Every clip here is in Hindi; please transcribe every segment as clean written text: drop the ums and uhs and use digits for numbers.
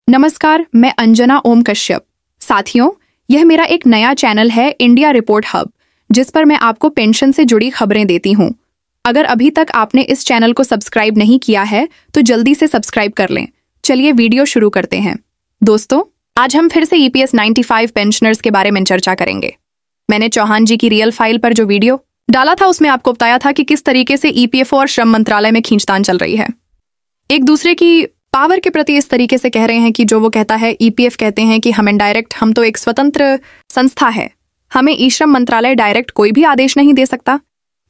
नमस्कार, मैं अंजना ओम कश्यप। साथियों, यह मेरा एक नया चैनल है इंडिया रिपोर्ट हब, जिस पर मैं आपको पेंशन से जुड़ी खबरें देती हूँ। अगर अभी तक आपने इस चैनल को सब्सक्राइब नहीं किया है तो जल्दी से सब्सक्राइब कर लें। चलिए वीडियो शुरू करते हैं। दोस्तों, आज हम फिर से EPS 95 पेंशनर्स के बारे में चर्चा करेंगे। मैंने चौहान जी की रियल फाइल पर जो वीडियो डाला था उसमें आपको बताया था कि किस तरीके से EPFO और श्रम मंत्रालय में खींचतान चल रही है। एक दूसरे की पावर के प्रति इस तरीके से कह रहे हैं कि जो वो कहता है, EPF कहते हैं कि हम इनडायरेक्ट, हम तो एक स्वतंत्र संस्था है, हमें ई-श्रम मंत्रालय डायरेक्ट कोई भी आदेश नहीं दे सकता।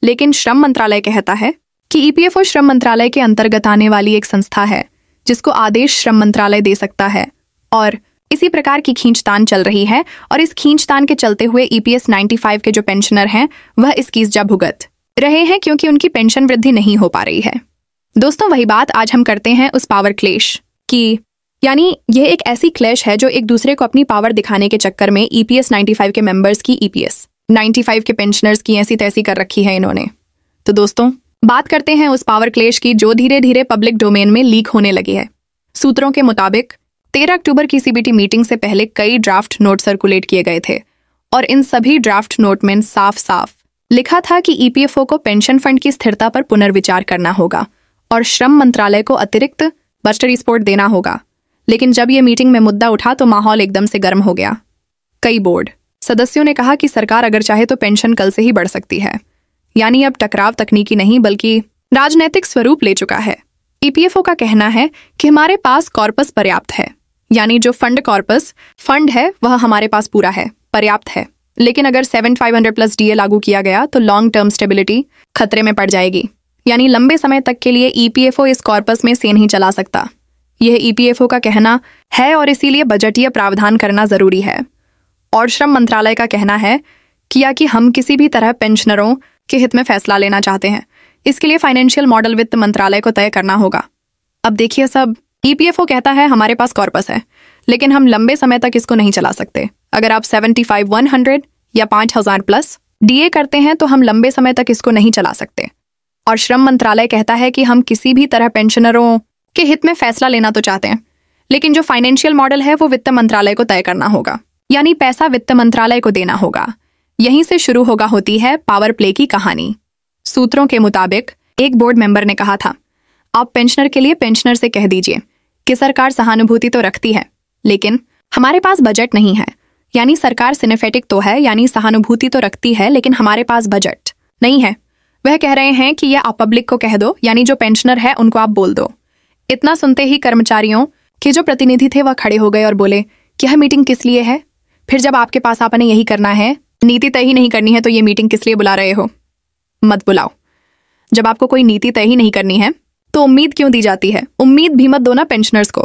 लेकिन श्रम मंत्रालय कहता है कि EPFO श्रम मंत्रालय के अंतर्गत आने वाली एक संस्था है जिसको आदेश श्रम मंत्रालय दे सकता है। और इसी प्रकार की खींचतान चल रही है और इस खींचतान के चलते हुए EPS 95 के जो पेंशनर हैं वह इसकी इज्जा भुगत रहे हैं क्योंकि उनकी पेंशन वृद्धि नहीं हो पा रही है। दोस्तों, वही बात आज हम करते हैं उस पावर क्लेश की, यानी यह एक ऐसी क्लैश है जो एक दूसरे को अपनी पावर दिखाने के चक्कर में EPS 95 के मेंबर्स की EPS 95 के पेंशनर्स की ऐसी तैसी कर रखी है इन्होंने। तो दोस्तों, बात करते हैं उस पावर क्लेश की जो धीरे धीरे पब्लिक डोमेन में लीक होने लगी है। सूत्रों के मुताबिक 13 अक्टूबर की CBT मीटिंग से पहले कई ड्राफ्ट नोट सर्कुलेट किए गए थे और इन सभी ड्राफ्ट नोट में साफ साफ लिखा था कि EPFO को पेंशन फंड की स्थिरता पर पुनर्विचार करना होगा और श्रम मंत्रालय को अतिरिक्त बजट रिपोर्ट देना होगा। लेकिन जब यह मीटिंग में मुद्दा उठा तो माहौल एकदम से गर्म हो गया। कई बोर्ड सदस्यों ने कहा कि सरकार अगर चाहे तो पेंशन कल से ही बढ़ सकती है, यानी अब टकराव तकनीकी नहीं बल्कि राजनैतिक स्वरूप ले चुका है। EPFO का कहना है कि हमारे पास कॉर्पस पर्याप्त है, यानी जो फंड है वह हमारे पास पूरा है, पर्याप्त है। लेकिन अगर 7500+ DA लागू किया गया तो लॉन्ग टर्म स्टेबिलिटी खतरे में पड़ जाएगी, यानी लंबे समय तक के लिए EPFO इस कॉर्पस में से नहीं चला सकता। यह EPFO का कहना है और इसीलिए बजटीय प्रावधान करना जरूरी है। और श्रम मंत्रालय का कहना है कि हम किसी भी तरह पेंशनरों के हित में फैसला लेना चाहते हैं, इसके लिए फाइनेंशियल मॉडल वित्त मंत्रालय को तय करना होगा। अब देखिए सब, EPFO कहता है हमारे पास कॉर्पस है लेकिन हम लंबे समय तक इसको नहीं चला सकते। अगर आप 75-100 या 5000+ DA करते हैं तो हम लंबे समय तक इसको नहीं चला सकते। और श्रम मंत्रालय कहता है कि हम किसी भी तरह पेंशनरों के हित में फैसला लेना तो चाहते हैं, लेकिन जो फाइनेंशियल मॉडल है वो वित्त मंत्रालय को तय करना होगा, यानी पैसा वित्त मंत्रालय को देना होगा। यहीं से शुरू होती है पावर प्ले की कहानी। सूत्रों के मुताबिक एक बोर्ड मेंबर ने कहा था, आप पेंशनर के लिए पेंशनर से कह दीजिए कि सरकार सहानुभूति तो रखती है लेकिन हमारे पास बजट नहीं है। यानी सरकार सिनेफेटिक तो है, यानी सहानुभूति तो रखती है लेकिन हमारे पास बजट नहीं है। वह कह रहे हैं कि यह आप पब्लिक को कह दो, यानी जो पेंशनर है उनको आप बोल दो। इतना सुनते ही कर्मचारियों के जो प्रतिनिधि थे वह खड़े हो गए और बोले कि यह मीटिंग किस लिए है? फिर जब आपके पास आपने यही करना है, नीति तय ही नहीं करनी है, तो ये मीटिंग किस लिए बुला रहे हो? मत बुलाओ। जब आपको कोई नीति तय ही नहीं करनी है तो उम्मीद क्यों दी जाती है? उम्मीद भी मत दो ना पेंशनर्स को।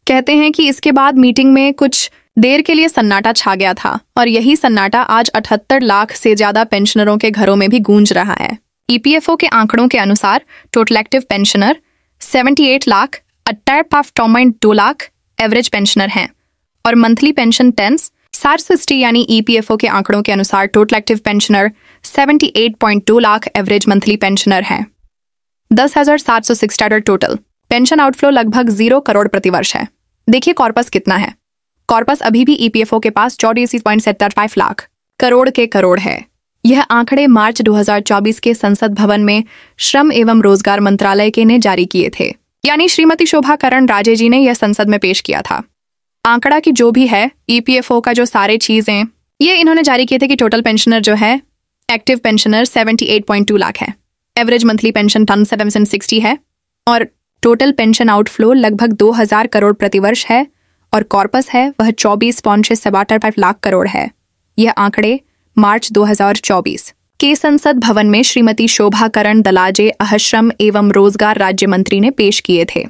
कहते हैं कि इसके बाद मीटिंग में कुछ देर के लिए सन्नाटा छा गया था और यही सन्नाटा आज 78 लाख से ज्यादा पेंशनरों के घरों में भी गूंज रहा है। EPFO के आंकड़ों के अनुसार total active pensioner 78 lakh, 2 lakh average pensioner हैं और मंथली पेंशन 10/60, यानी EPFO के आंकड़ों के अनुसार total active pensioner 78.2 lakh average monthly pensioner हैं। 10,760 टोटल पेंशन आउटफ्लो लगभग 0 करोड़ प्रतिवर्ष है। देखिए कॉर्पस कितना है। कॉर्पस अभी भी EPFO के पास 84.75 लाख करोड़ के करोड़ है। यह आंकड़े मार्च 2024 के संसद भवन में श्रम एवं रोजगार मंत्रालय के ने जारी किए थे, यानी श्रीमती शोभा करंदलाजे जी ने यह संसद में पेश किया था। आंकड़ा की जो भी है, EPFO का जो सारे चीजें ये इन्होंने जारी किए थे कि टोटल पेंशनर जो है, एक्टिव पेंशनर 78.2 लाख है, एवरेज मंथली पेंशन 1760 है और टोटल पेंशन आउटफ्लो लगभग 2000 करोड़ प्रतिवर्ष है और कॉर्पस है वह 24.75 लाख करोड़ है। यह आंकड़े मार्च 2024 के संसद भवन में श्रीमती शोभा करंदलाजे श्रम एवं रोजगार राज्य मंत्री ने पेश किए थे।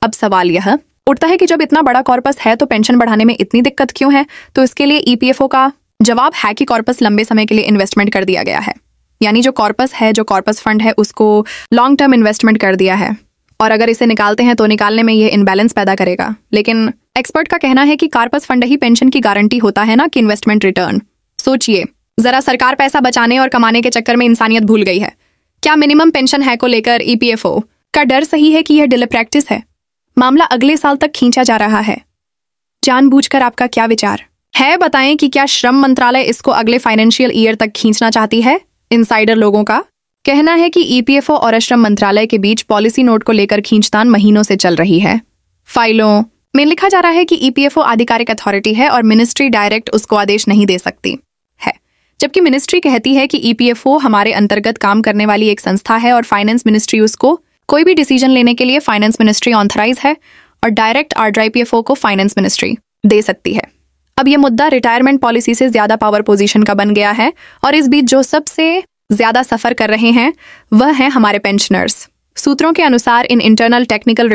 अब सवाल यह उठता है कि जब इतना बड़ा कॉर्पस है तो पेंशन बढ़ाने में इतनी दिक्कत क्यों है? तो इसके लिए EPFO का जवाब है कि कॉर्पस लंबे समय के लिए इन्वेस्टमेंट कर दिया गया है, यानी जो कॉर्पस है, जो कॉर्पस फंड है, उसको लॉन्ग टर्म इन्वेस्टमेंट कर दिया है और अगर इसे निकालते हैं तो निकालने में ये इनबैलेंस पैदा करेगा। लेकिन एक्सपर्ट का कहना है कि कॉर्पस फंड ही पेंशन की गारंटी होता है ना कि इन्वेस्टमेंट रिटर्न। सोचिए जरा, सरकार पैसा बचाने और कमाने के चक्कर में इंसानियत भूल गई है। क्या मिनिमम पेंशन है को लेकर EPFO का डर सही है कि यह डिले प्रैक्टिस है? मामला अगले साल तक खींचा जा रहा है। जानबूझकर आपका क्या विचार है? बताएं कि क्या श्रम मंत्रालय इसको अगले फाइनेंशियल ईयर तक खींचना चाहती है? इनसाइडर लोगों का कहना है कि ईपीएफओ और श्रम मंत्रालय के बीच पॉलिसी नोट को लेकर खींचतान महीनों से चल रही है। फाइलों में लिखा जा रहा है कि ईपीएफओ आधिकारिक अथॉरिटी है और मिनिस्ट्री डायरेक्ट उसको आदेश नहीं दे सकती है, जबकि मिनिस्ट्री कहती है कि ईपीएफओ हमारे अंतर्गत काम करने वाली एक संस्था है और फाइनेंस मिनिस्ट्री उसको कोई भी डिसीजन लेने के लिए फाइनेंस मिनिस्ट्री ऑथराइज है और डायरेक्ट ऑर्डर ईपीएफओ को फाइनेंस मिनिस्ट्री दे सकती है। अब यह मुद्दा रिटायरमेंट पॉलिसी से ज्यादा पावर पोजीशन का बन गया है और इस बीच जो सबसे ज्यादा सफर कर रहे हैं वह है हमारे पेंशनर्स। सूत्रों के अनुसार इंटरनल टेक्निकल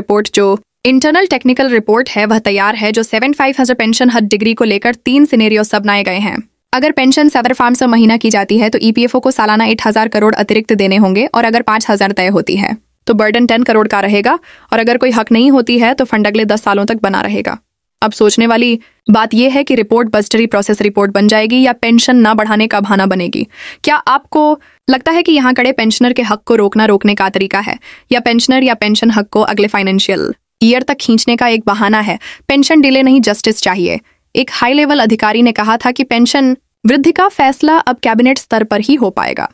रिपोर्ट है वह तैयार है जो 75,000 पेंशन हद डिग्री को लेकर 3 सिनेरियो सब बनाए गए हैं। अगर पेंशन 7 फार्म महीना की जाती है तो ईपीएफओ को सालाना 8,000 करोड़ अतिरिक्त देने होंगे और अगर 5,000 तय होती है तो बर्डन 10 करोड़ का रहेगा और अगर कोई हक नहीं होती है तो फंड अगले 10 सालों तक बना रहेगा। अब सोचने वाली बात यह है कि रिपोर्ट बस्टरी प्रोसेस रिपोर्ट बन जाएगी या पेंशन ना बढ़ाने का बहाना बनेगी। क्या आपको लगता है कि यहाँ खड़े पेंशनर के हक को रोकने का तरीका है या पेंशनर या पेंशन हक को अगले फाइनेंशियल ईयर तक खींचने का एक बहाना है? पेंशन डिले नहीं, जस्टिस चाहिए। एक हाई लेवल अधिकारी ने कहा था कि पेंशन वृद्धि का फैसला अब कैबिनेट स्तर पर ही हो पाएगा।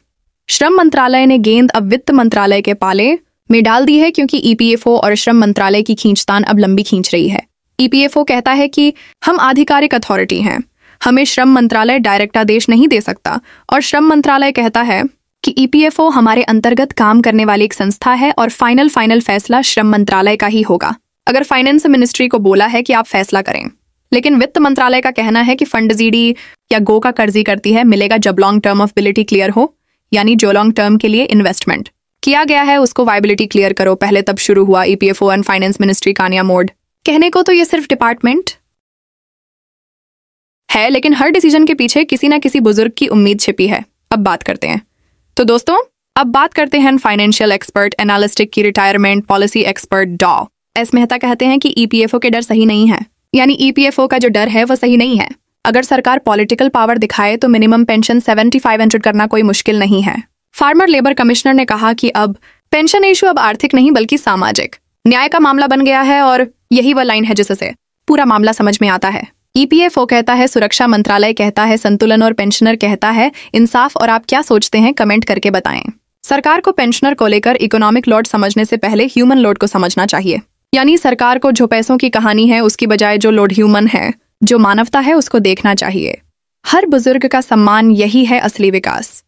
श्रम मंत्रालय ने गेंद अब वित्त मंत्रालय के पाले में डाल दी है क्योंकि ईपीएफओ और श्रम मंत्रालय की खींचतान अब लंबी खींच रही है। ईपीएफओ कहता है कि हम आधिकारिक अथॉरिटी हैं, हमें श्रम मंत्रालय डायरेक्ट आदेश नहीं दे सकता और श्रम मंत्रालय कहता है कि ईपीएफओ हमारे अंतर्गत काम करने वाली एक संस्था है और फाइनल फैसला श्रम मंत्रालय का ही होगा। अगर फाइनेंस मिनिस्ट्री को बोला है कि आप फैसला करें, लेकिन वित्त मंत्रालय का कहना है कि फंड जीडी या गो का कर्जी करती है मिलेगा जब long term of viability clear हो, यानी जो लॉन्ग टर्म के लिए इन्वेस्टमेंट किया गया है उसको वायबिलिटी क्लियर करो। पहले तब शुरू हुआ ईपीएफओ एंड फाइनेंस मिनिस्ट्री का नया मोड। कहने को तो ये सिर्फ डिपार्टमेंट है, लेकिन हर डिसीजन के पीछे किसी ना किसी बुजुर्ग की उम्मीद छिपी है। अब बात करते हैं तो दोस्तों, अब बात करते हैं फाइनेंशियल एक्सपर्ट एनालिस्टिक की रिटायरमेंट पॉलिसी एक्सपर्ट डॉ एस मेहता कहते हैं कि ईपीएफओ के डर सही नहीं है, यानी ईपीएफओ का जो डर है वह सही नहीं है। अगर सरकार पॉलिटिकल पावर दिखाए तो मिनिमम पेंशन 7500 करना कोई मुश्किल नहीं है। फार्मर लेबर कमिश्नर ने कहा कि अब पेंशन इशू अब आर्थिक नहीं बल्कि सामाजिक न्याय का मामला बन गया है और यही वह लाइन है जिससे पूरा मामला समझ में आता है। ईपीएफओ कहता है सुरक्षा मंत्रालय कहता है संतुलन और पेंशनर कहता है इंसाफ। और आप क्या सोचते हैं कमेंट करके बताएं। सरकार को पेंशनर को लेकर इकोनॉमिक लोड समझने से पहले ह्यूमन लोड को समझना चाहिए, यानी सरकार को जो पैसों की कहानी है उसकी बजाय जो लोड ह्यूमन है, जो मानवता है उसको देखना चाहिए। हर बुजुर्ग का सम्मान यही है असली विकास।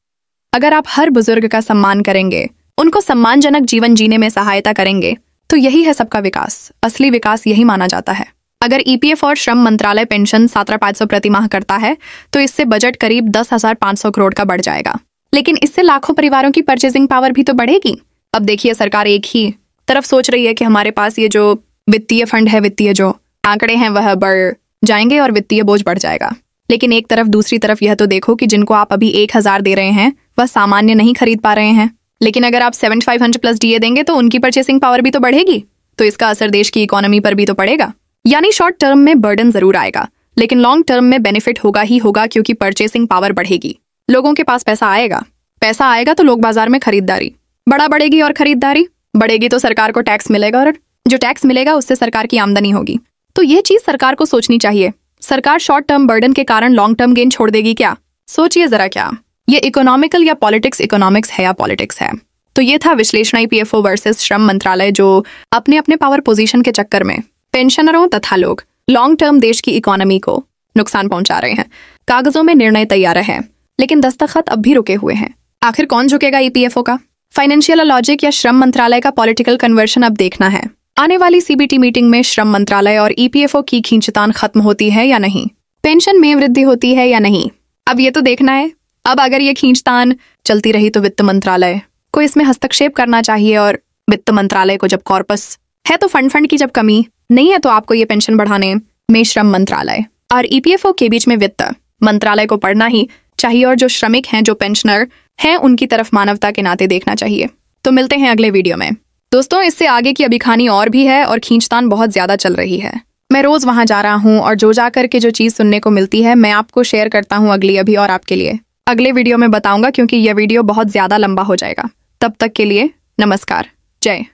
अगर आप हर बुजुर्ग का सम्मान करेंगे, उनको सम्मानजनक जीवन जीने में सहायता करेंगे तो यही है सबका विकास। असली विकास यही माना जाता है। अगर ईपीएफ और श्रम मंत्रालय पेंशन 17,500 प्रति माह करता है तो इससे बजट करीब 10,500 करोड़ का बढ़ जाएगा, लेकिन इससे लाखों परिवारों की परचेजिंग पावर भी तो बढ़ेगी। अब देखिए, सरकार एक ही तरफ सोच रही है कि हमारे पास ये जो वित्तीय फंड है, वित्तीय जो आंकड़े हैं वह बढ़ जाएंगे और वित्तीय बोझ बढ़ जाएगा, लेकिन एक तरफ दूसरी तरफ यह तो देखो कि जिनको आप अभी 1,000 दे रहे हैं वह सामान्य नहीं खरीद पा रहे हैं, लेकिन अगर आप 7500 प्लस डीए देंगे तो उनकी परचेसिंग पावर भी तो बढ़ेगी, तो इसका असर देश की इकोनॉमी पर भी तो पड़ेगा। यानी शॉर्ट टर्म में बर्डन जरूर आएगा, लेकिन लॉन्ग टर्म में बेनिफिट होगा ही होगा, क्योंकि परचेसिंग पावर बढ़ेगी, लोगों के पास पैसा आएगा तो लोग बाजार में खरीदारी बढ़ेगी और खरीदारी बढ़ेगी तो सरकार को टैक्स मिलेगा और जो टैक्स मिलेगा उससे सरकार की आमदनी होगी। तो ये चीज सरकार को सोचनी चाहिए। सरकार शॉर्ट टर्म बर्डन के कारण लॉन्ग टर्म गेन छोड़ देगी क्या? सोचिए जरा, क्या ये इकोनॉमिकल या पॉलिटिक्स? इकोनॉमिक्स है या पॉलिटिक्स है? तो ये था विश्लेषण ईपीएफओ वर्सेस श्रम मंत्रालय, जो अपने अपने पावर पोजीशन के चक्कर में पेंशनरों तथा लोग लॉन्ग टर्म देश की इकोनॉमी को नुकसान पहुंचा रहे हैं। कागजों में निर्णय तैयार है, लेकिन दस्तखत अब भी रुके हुए हैं। आखिर कौन झुकेगा ईपीएफओ का फाइनेंशियल लॉजिक या श्रम मंत्रालय का पॉलिटिकल कन्वर्शन? अब देखना है आने वाली सीबीटी मीटिंग में श्रम मंत्रालय और ईपीएफओ की खींचतान खत्म होती है या नहीं, पेंशन में वृद्धि होती है या नहीं, अब ये तो देखना है। अब अगर ये खींचतान चलती रही तो वित्त मंत्रालय को इसमें हस्तक्षेप करना चाहिए, और वित्त मंत्रालय को जब कॉर्पस है तो फंड की जब कमी नहीं है तो आपको ये पेंशन बढ़ाने में श्रम मंत्रालय और ईपीएफओ के बीच में वित्त मंत्रालय को पढ़ना ही चाहिए, और जो श्रमिक हैं, जो पेंशनर हैं, उनकी तरफ मानवता के नाते देखना चाहिए। तो मिलते हैं अगले वीडियो में दोस्तों। इससे आगे की अभी कहानी और भी है और खींचतान बहुत ज्यादा चल रही है। मैं रोज वहां जा रहा हूं और जो जाकर के जो चीज सुनने को मिलती है मैं आपको शेयर करता हूं अगली अभी, और आपके लिए अगले वीडियो में बताऊंगा, क्योंकि यह वीडियो बहुत ज्यादा लंबा हो जाएगा। तब तक के लिए नमस्कार, जय।